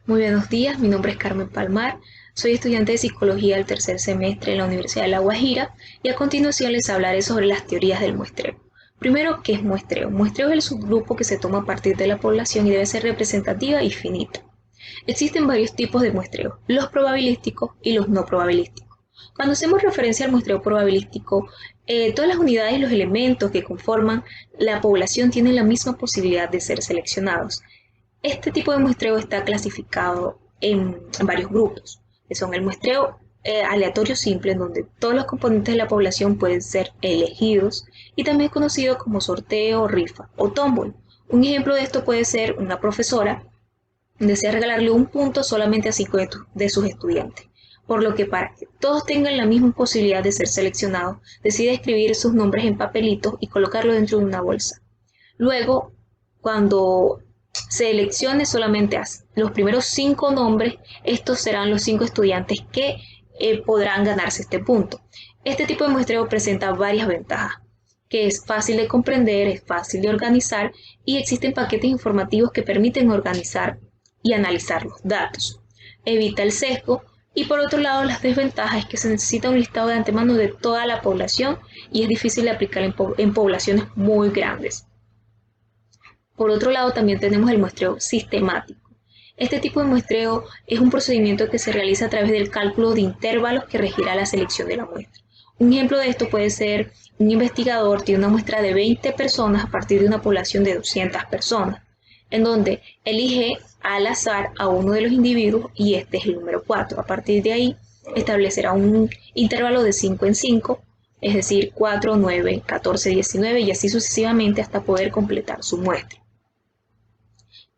Muy buenos días, mi nombre es Carmen Palmar, soy estudiante de Psicología del tercer semestre en la Universidad de La Guajira y a continuación les hablaré sobre las teorías del muestreo. Primero, ¿qué es muestreo? Muestreo es el subgrupo que se toma a partir de la población y debe ser representativa y finita. Existen varios tipos de muestreo, los probabilísticos y los no probabilísticos. Cuando hacemos referencia al muestreo probabilístico, todas las unidades y los elementos que conforman la población tienen la misma posibilidad de ser seleccionados. Este tipo de muestreo está clasificado en varios grupos, que son el muestreo aleatorio simple, en donde todos los componentes de la población pueden ser elegidos, y también conocido como sorteo, rifa o tómbola. Un ejemplo de esto puede ser una profesora desea regalarle un punto solamente a 5 de sus estudiantes, por lo que para que todos tengan la misma posibilidad de ser seleccionados, decide escribir sus nombres en papelitos y colocarlo dentro de una bolsa. Luego, cuando seleccione solamente a los primeros 5 nombres, estos serán los 5 estudiantes que podrán ganarse este punto. Este tipo de muestreo presenta varias ventajas, que es fácil de comprender, es fácil de organizar y existen paquetes informativos que permiten organizar y analizar los datos. Evita el sesgo y por otro lado las desventajas es que se necesita un listado de antemano de toda la población y es difícil de aplicar en poblaciones muy grandes. Por otro lado, también tenemos el muestreo sistemático. Este tipo de muestreo es un procedimiento que se realiza a través del cálculo de intervalos que regirá la selección de la muestra. Un ejemplo de esto puede ser un investigador tiene una muestra de 20 personas a partir de una población de 200 personas, en donde elige al azar a uno de los individuos y este es el número 4. A partir de ahí establecerá un intervalo de 5 en 5, es decir, 4, 9, 14, 19 y así sucesivamente hasta poder completar su muestra.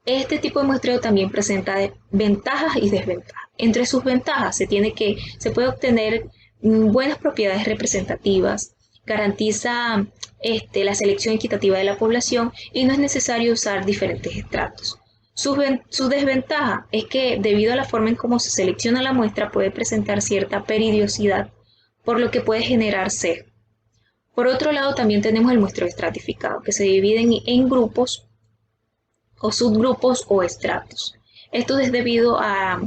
Este tipo de muestreo también presenta ventajas y desventajas. Entre sus ventajas se puede obtener buenas propiedades representativas, garantiza la selección equitativa de la población y no es necesario usar diferentes estratos. Su desventaja es que debido a la forma en cómo se selecciona la muestra puede presentar cierta periodicidad, por lo que puede generar sesgo. Por otro lado, también tenemos el muestreo estratificado, que se divide en grupos o subgrupos o estratos. Esto es debido a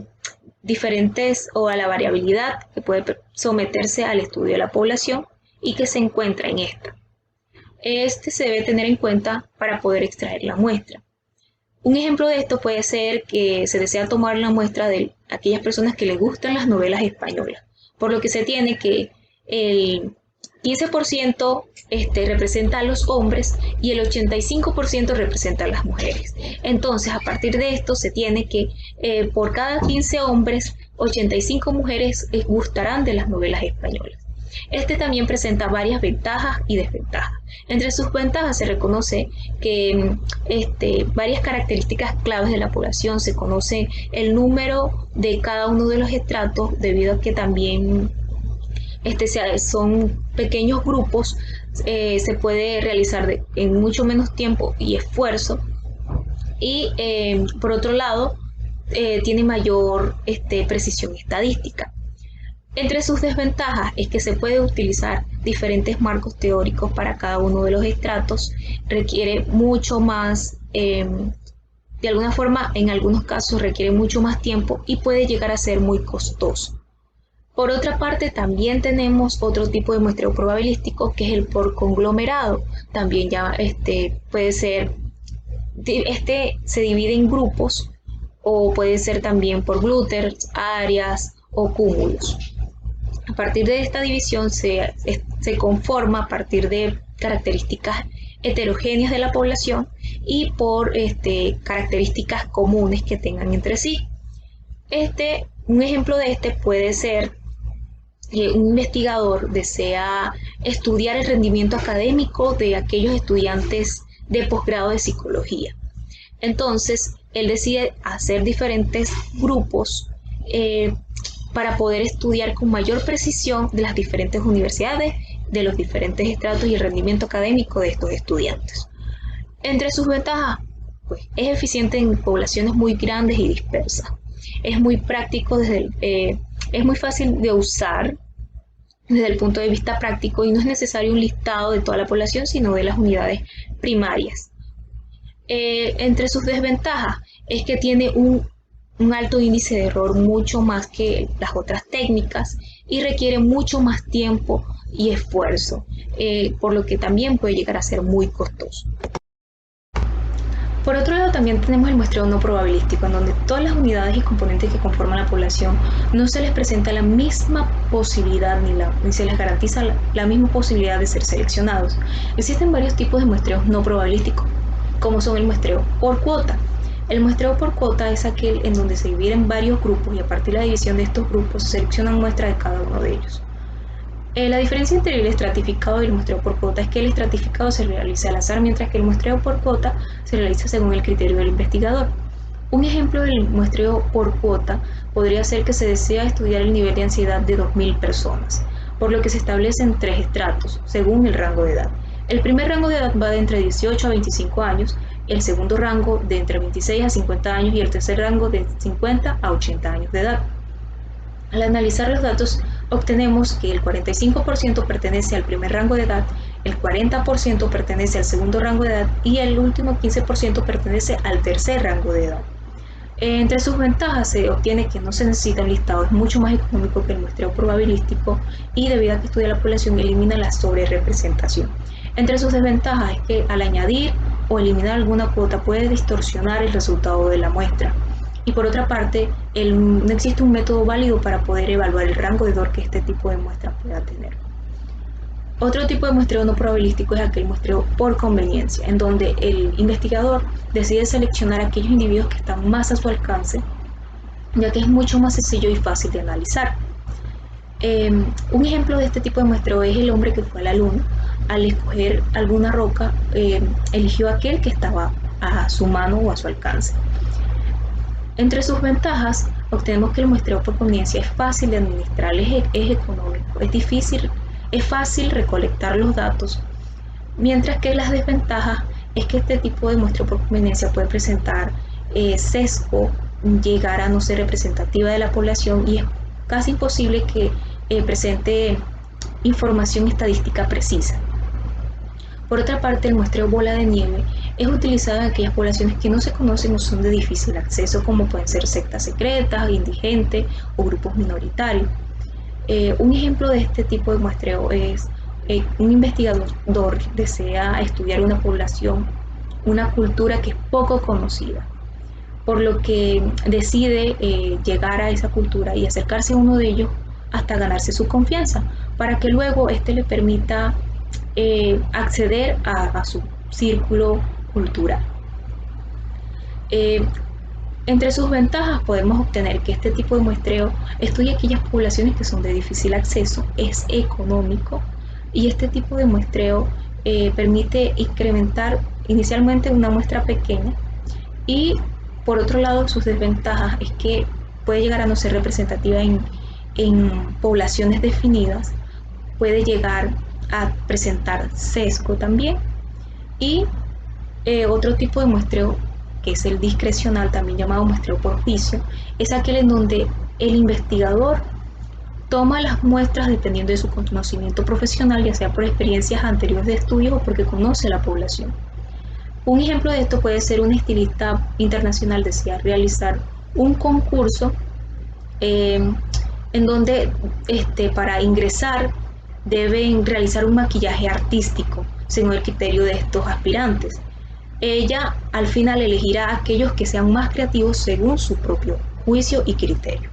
diferentes o a la variabilidad que puede someterse al estudio de la población y que se encuentra en esta. Este se debe tener en cuenta para poder extraer la muestra. Un ejemplo de esto puede ser que se desea tomar la muestra de aquellas personas que les gustan las novelas españolas, por lo que se tiene que el 15% representa a los hombres y el 85% representa a las mujeres. Entonces, a partir de esto se tiene que por cada 15 hombres, 85 mujeres gustarán de las novelas españolas. Este también presenta varias ventajas y desventajas. Entre sus ventajas se reconoce que varias características claves de la población, se conoce el número de cada uno de los estratos debido a que también son pequeños grupos, se puede realizar en mucho menos tiempo y esfuerzo y por otro lado tiene mayor precisión estadística. Entre sus desventajas es que se puede utilizar diferentes marcos teóricos para cada uno de los estratos, requiere mucho más, de alguna forma en algunos casos requiere mucho más tiempo y puede llegar a ser muy costoso. Por otra parte, también tenemos otro tipo de muestreo probabilístico que es el por conglomerado. También ya puede ser, se divide en grupos o puede ser también por clústeres, áreas o cúmulos. A partir de esta división se conforma a partir de características heterogéneas de la población y por características comunes que tengan entre sí. Un ejemplo de puede ser un investigador desea estudiar el rendimiento académico de aquellos estudiantes de posgrado de psicología. Entonces, él decide hacer diferentes grupos para poder estudiar con mayor precisión de las diferentes universidades, de los diferentes estratos y el rendimiento académico de estos estudiantes. Entre sus ventajas, pues, es eficiente en poblaciones muy grandes y dispersas. Es muy práctico, es muy fácil de usar desde el punto de vista práctico y no es necesario un listado de toda la población, sino de las unidades primarias. Entre sus desventajas es que tiene un alto índice de error mucho más que las otras técnicas y requiere mucho más tiempo y esfuerzo, por lo que también puede llegar a ser muy costoso. Por otro lado, también tenemos el muestreo no probabilístico, en donde todas las unidades y componentes que conforman la población no se les presenta la misma posibilidad ni se les garantiza la misma posibilidad de ser seleccionados. Existen varios tipos de muestreos no probabilísticos, como son el muestreo por cuota. El muestreo por cuota es aquel en donde se dividen varios grupos y a partir de la división de estos grupos se seleccionan muestras de cada uno de ellos. La diferencia entre el estratificado y el muestreo por cuota es que el estratificado se realiza al azar, mientras que el muestreo por cuota se realiza según el criterio del investigador. Un ejemplo del muestreo por cuota podría ser que se desea estudiar el nivel de ansiedad de 2.000 personas, por lo que se establecen 3 estratos, según el rango de edad. El primer rango de edad va de entre 18 a 25 años, el segundo rango de entre 26 a 50 años y el tercer rango de 50 a 80 años de edad. Al analizar los datos, obtenemos que el 45% pertenece al primer rango de edad, el 40% pertenece al segundo rango de edad y el último 15% pertenece al tercer rango de edad. Entre sus ventajas se obtiene que no se necesita un listado, es mucho más económico que el muestreo probabilístico y debido a que estudia la población elimina la sobrerepresentación. Entre sus desventajas es que al añadir o eliminar alguna cuota puede distorsionar el resultado de la muestra. Y por otra parte, no existe un método válido para poder evaluar el rango de error que este tipo de muestra pueda tener. Otro tipo de muestreo no probabilístico es aquel muestreo por conveniencia, en donde el investigador decide seleccionar aquellos individuos que están más a su alcance, ya que es mucho más sencillo y fácil de analizar. Un ejemplo de este tipo de muestreo es el hombre que fue a la luna. Al escoger alguna roca, eligió aquel que estaba a su mano o a su alcance. Entre sus ventajas, obtenemos que el muestreo por conveniencia es fácil de administrar, es económico, es fácil recolectar los datos, mientras que las desventajas es que este tipo de muestreo por conveniencia puede presentar sesgo, llegar a no ser representativa de la población y es casi imposible que presente información estadística precisa. Por otra parte, el muestreo bola de nieve es utilizado en aquellas poblaciones que no se conocen o son de difícil acceso, como pueden ser sectas secretas, indigentes o grupos minoritarios. Un ejemplo de este tipo de muestreo es un investigador desea estudiar una población, una cultura que es poco conocida, por lo que decide llegar a esa cultura y acercarse a uno de ellos hasta ganarse su confianza, para que luego éste le permita acceder a su círculo cultural. Entre sus ventajas podemos obtener que este tipo de muestreo estudia aquellas poblaciones que son de difícil acceso, es económico y este tipo de muestreo permite incrementar inicialmente una muestra pequeña y por otro lado sus desventajas es que puede llegar a no ser representativa en poblaciones definidas, puede llegar a presentar sesgo también y otro tipo de muestreo que es el discrecional, también llamado muestreo por juicio, es aquel en donde el investigador toma las muestras dependiendo de su conocimiento profesional, ya sea por experiencias anteriores de estudios o porque conoce la población. Un ejemplo de esto puede ser un estilista internacional desea realizar un concurso en donde para ingresar deben realizar un maquillaje artístico según el criterio de estos aspirantes. Ella al final elegirá a aquellos que sean más creativos según su propio juicio y criterio.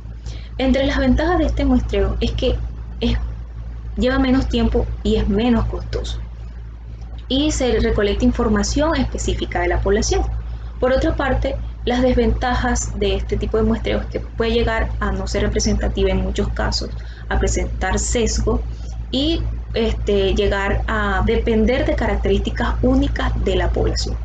Entre las ventajas de este muestreo es que lleva menos tiempo y es menos costoso. Y se recolecta información específica de la población. Por otra parte, las desventajas de este tipo de muestreo es que puede llegar a no ser representativa en muchos casos, a presentar sesgo y llegar a depender de características únicas de la población.